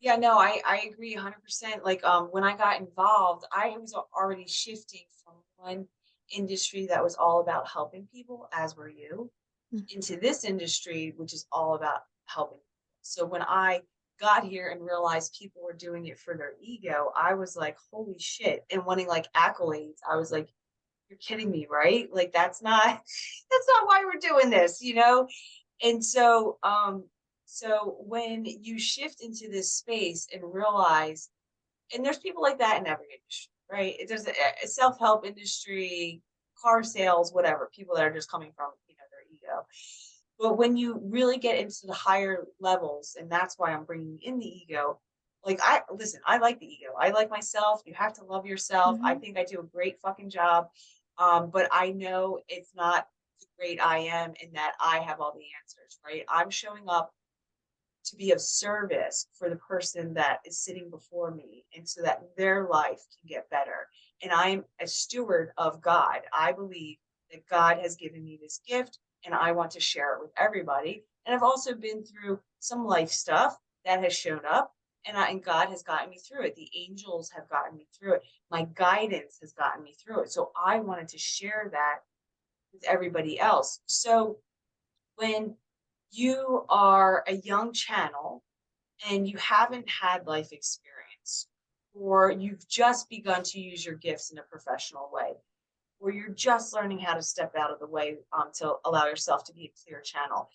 Yeah, no, I agree 100%. Like, when I got involved, I was already shifting from one industry that was all about helping people, as were you, into this industry, which is all about helping people. So when I got here and realized people were doing it for their ego, I was like, holy shit, and wanting like accolades. I was like, you're kidding me, right? Like that's not why we're doing this, you know? And so when you shift into this space and realize, and there's people like that in every industry, right? There's a self-help industry, car sales, whatever, people that are just coming from, their ego. But when you really get into the higher levels, and that's why I'm bringing in the ego, like I listen, I like the ego. I like myself. You have to love yourself. I Mhm. think I do a great fucking job. But I know it's not the great I am in that I have all the answers, right? I'm showing up to be of service for the person that is sitting before me and so that their life can get better. And I'm a steward of God. I believe that God has given me this gift and I want to share it with everybody. And I've also been through some life stuff that has shown up and God has gotten me through it. The angels have gotten me through it. My guidance has gotten me through it. So I wanted to share that with everybody else. So when you are a young channel and you haven't had life experience, or you've just begun to use your gifts in a professional way, or you're just learning how to step out of the way to allow yourself to be a clear channel,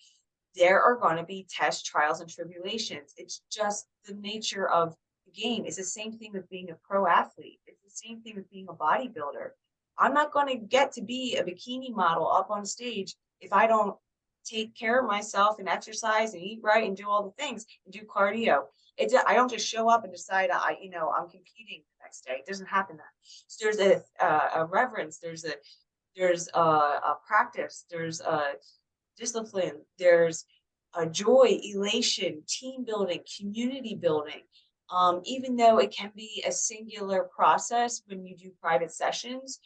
there are going to be tests, trials, and tribulations. It's just the nature of the game. It's the same thing with being a pro athlete. It's the same thing with being a bodybuilder. I'm not going to get to be a bikini model up on stage if I don't take care of myself and exercise and eat right and do all the things and do cardio. I don't just show up and decide I'm competing the next day. It doesn't happen that. So there's a reverence. There's a practice. There's a discipline, there's a joy, elation, team building, community building. Even though it can be a singular process when you do private sessions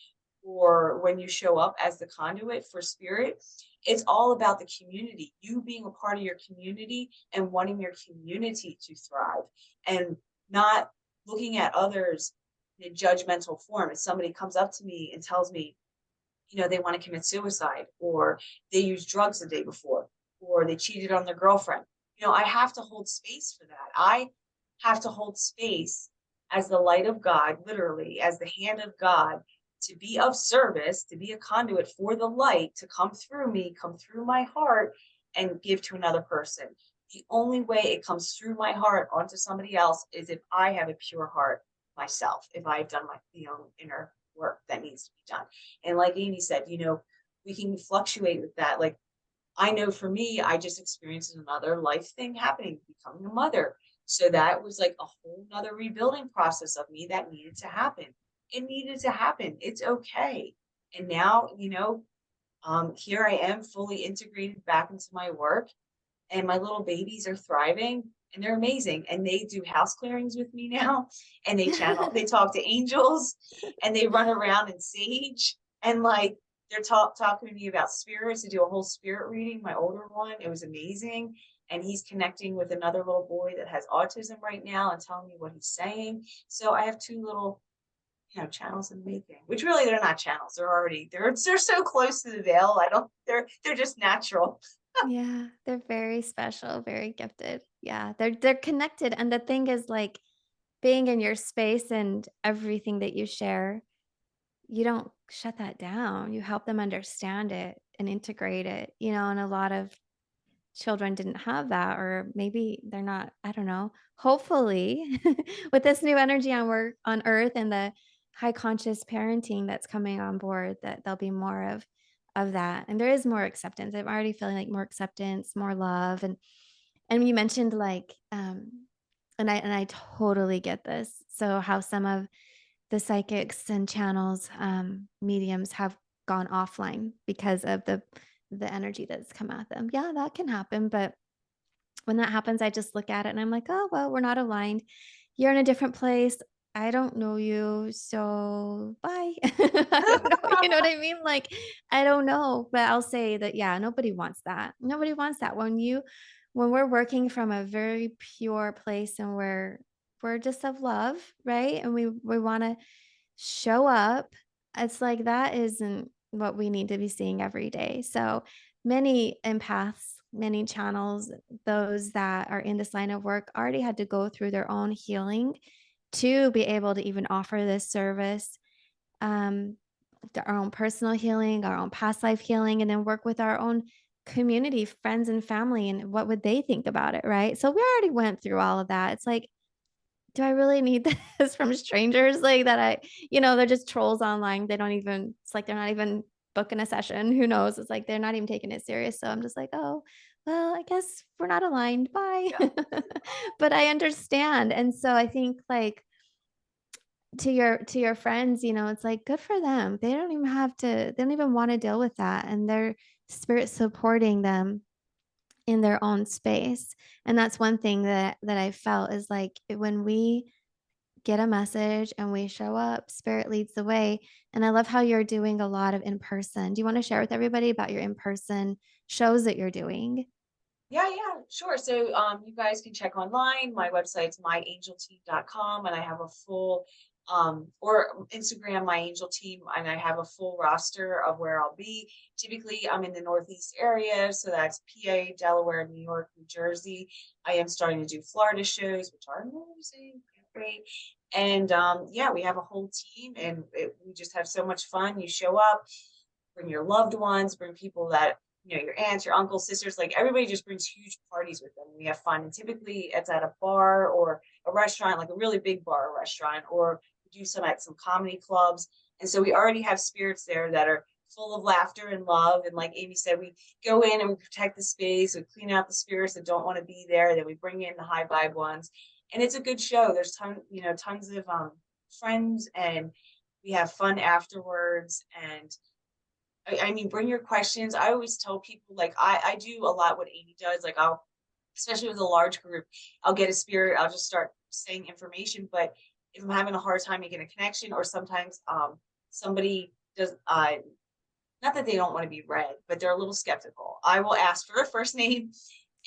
or when you show up as the conduit for spirit, it's all about the community, you being a part of your community and wanting your community to thrive and not looking at others in a judgmental form. If somebody comes up to me and tells me, they want to commit suicide or they used drugs the day before or they cheated on their girlfriend. I have to hold space for that. I have to hold space as the light of God, literally, as the hand of God to be of service, to be a conduit for the light to come through me, come through my heart, and give to another person. The only way it comes through my heart onto somebody else is if I have a pure heart myself, if I've done my inner work that needs to be done. And like Amy said, we can fluctuate with that. Like I know for me, I just experienced another life thing happening, becoming a mother. So that was like a whole nother rebuilding process of me that needed to happen. It needed to happen. It's okay. And now, here I am fully integrated back into my work and my little babies are thriving and they're amazing and they do house clearings with me now and they talk to angels and they run around in sage and like they're talking to me about spirits. They do a whole spirit reading, my older one, it was amazing, and he's connecting with another little boy that has autism right now and telling me what he's saying. So I have two little channels in the making, which really they're not channels, they're so close to the veil. I don't they're just natural. Yeah, they're very special, very gifted. Yeah, they're connected, and the thing is, like, being in your space and everything that you share, you don't shut that down. You help them understand it and integrate it, and a lot of children didn't have that, or maybe they're not, I don't know. Hopefully, with this new energy on earth and the high conscious parenting that's coming on board, that there'll be more of that. And there is more acceptance. I'm already feeling like more acceptance, more love. And you mentioned like and I totally get this. So how some of the psychics and channels, mediums have gone offline because of the energy that's come at them. Yeah, that can happen. But when that happens, I just look at it and I'm like, oh, well, we're not aligned. You're in a different place. I don't know you. So bye. I don't know. You know what I mean? Like, I don't know. But I'll say that, yeah, nobody wants that. Nobody wants that. When we're working from a very pure place and we're just of love, right? And we want to show up, it's like that isn't what we need to be seeing every day. So many empaths, many channels, those that are in this line of work already had to go through their own healing to be able to even offer this service. Um, our own personal healing, our own past life healing, and then work with our own community, friends, and family. And what would they think about it? Right. So we already went through all of that. It's like do I really need this from strangers like that they're just trolls online. They don't even it's like they're not even booking a session. Who knows? It's like they're not even taking it serious. So I'm just like, "Oh, well, I guess we're not aligned. Bye." Yeah. But I understand. And so I think like to your friends, it's like good for them. They don't even want to deal with that and their spirit supporting them in their own space. And that's one thing that I felt is like when we get a message and we show up, spirit leads the way. And I love how you're doing a lot of in person. Do you want to share with everybody about your in person shows that you're doing? Yeah, yeah, sure. So you guys can check online. My website's myangelteam.com, and I have a full or Instagram my angel team, and I have a full roster of where I'll be. Typically I'm in the Northeast area, so that's PA, Delaware, New York, New Jersey. I am starting to do Florida shows, which are amazing. Can't wait. And yeah, we have a whole team, and we just have so much fun. You show up, bring your loved ones, bring people that your aunts, your uncles, sisters, like everybody just brings huge parties with them. We have fun. And typically it's at a bar or a restaurant, like a really big bar or restaurant, or we do some at some comedy clubs. And so we already have spirits there that are full of laughter and love. And like Amy said, we go in and we protect the space, we clean out the spirits that don't want to be there, then we bring in the high vibe ones. And it's a good show. There's tons of friends, and we have fun afterwards. And I mean, bring your questions. I always tell people, like, I do a lot what Amy does. Like, especially with a large group, I'll get a spirit, I'll just start saying information. But if I'm having a hard time making a connection, or sometimes somebody does, not that they don't want to be read, but they're a little skeptical, I will ask for a first name,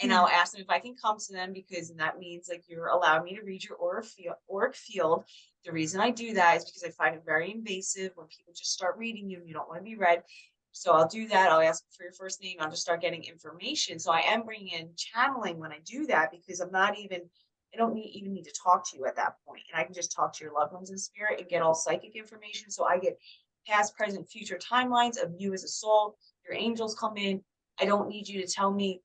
and Yeah. I'll ask them if I can come to them, because that means like you're allowing me to read your auric field. The reason I do that is because I find it very invasive when people just start reading you and you don't want to be read. So I'll do that. I'll ask for your first name. I'll just start getting information. So I am bringing in channeling when I do that, because I don't even need to talk to you at that point. And I can just talk to your loved ones in spirit and get all psychic information. So I get past, present, future timelines of you as a soul. Your angels come in. I don't need you to tell me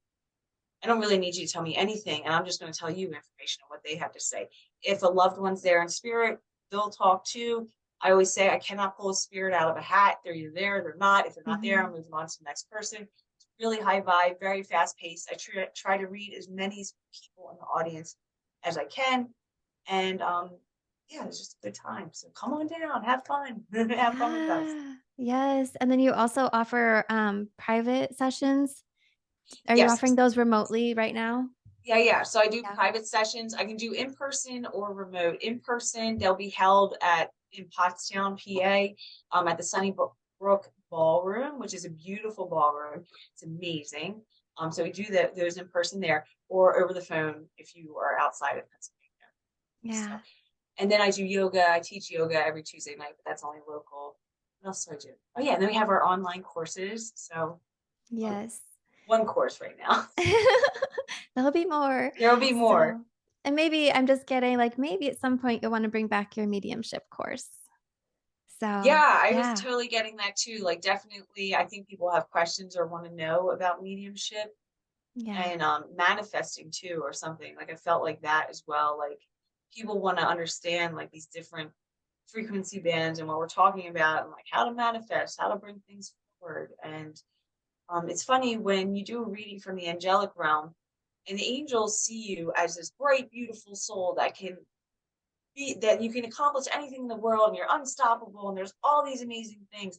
I don't really need you to tell me anything, and I'm just going to tell you information on what they have to say. If a loved one's there in spirit, they'll talk too. I always say I cannot pull a spirit out of a hat. They're either there, they're not. If they're not there, I'm Mhm. moving on to the next person. It's really high vibe, very fast paced. I try to read as many people in the audience as I can, and yeah, it's just a good time. So come on down, have fun, have fun with us. Yeah. Yes. And then you also offer private sessions. Are you Yes. offering those remotely right now? Yeah, yeah. So I do Yeah. private sessions. I can do in person or remote. In person, they'll be held in Pottstown, PA, at the Sunnybrook Ballroom, which is a beautiful ballroom. It's amazing. So we do those in person there, or over the phone if you are outside of Pennsylvania. So, Yeah. and then I do yoga. I teach yoga every Tuesday night, but that's only local. What else do I do? Oh yeah, and then we have our online courses. So Yes. one course right now. There'll be more. There will be more. So, and maybe I'm just getting like maybe at some point you'll want to bring back your mediumship course. So, Yeah, I was yeah. totally getting that too. Like, definitely, I think people have questions or want to know about mediumship Yeah. and manifesting too, or something. Like, I felt like that as well. Like, people want to understand like these different frequency bands and what we're talking about, and like how to manifest, how to bring things forward. And it's funny when you do a reading from the angelic realm, and the angels see you as this bright, beautiful soul that you can accomplish anything in the world, and you're unstoppable, and there's all these amazing things,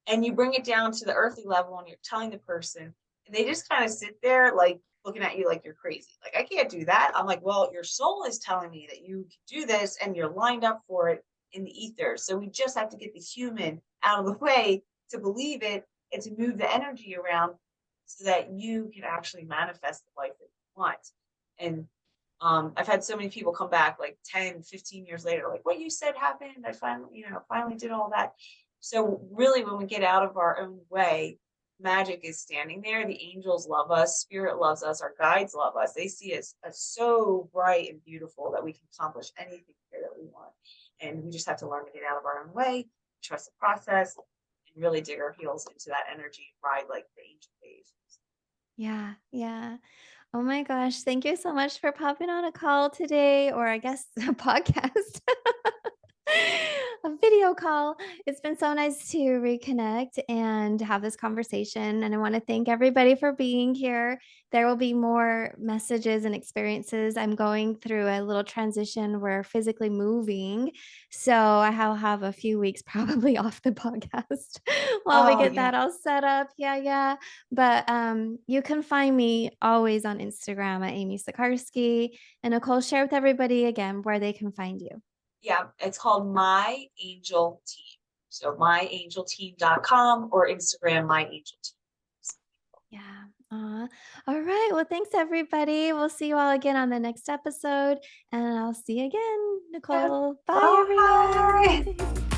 and you bring it down to the earthly level and you're telling the person, and they just kind of sit there like looking at you like you're crazy, like, I can't do that. I'm like, well, your soul is telling me that you can do this, and you're lined up for it in the ether. So we just have to get the human out of the way to believe it, and to move the energy around so that you can actually manifest the life that you want. And I've had so many people come back like 10, 15 years later, like, what you said happened. I finally did all that. So really, when we get out of our own way, magic is standing there. The angels love us. Spirit loves us. Our guides love us. They see us as so bright and beautiful that we can accomplish anything here that we want. And we just have to learn to get out of our own way, trust the process, and really dig our heels into that energy, ride like the angel waves. Yeah. Yeah. Oh my gosh, thank you so much for popping on a call today, or I guess a podcast. A video call. It's been so nice to reconnect and have this conversation. And I want to thank everybody for being here. There will be more messages and experiences. I'm going through a little transition where physically moving. So I'll have a few weeks probably off the podcast while we Oh, get yeah. that all set up. Yeah, yeah. But you can find me always on Instagram at Amy Sikarskie. And Nicole, share with everybody again where they can find you. Yeah, it's called My Angel Team. So myangelteam.com or Instagram My Angel Team. Yeah. All right. Well, thanks everybody. We'll see you all again on the next episode. And I'll see you again, Yeah. Nicole. Bye, Bye. everyone.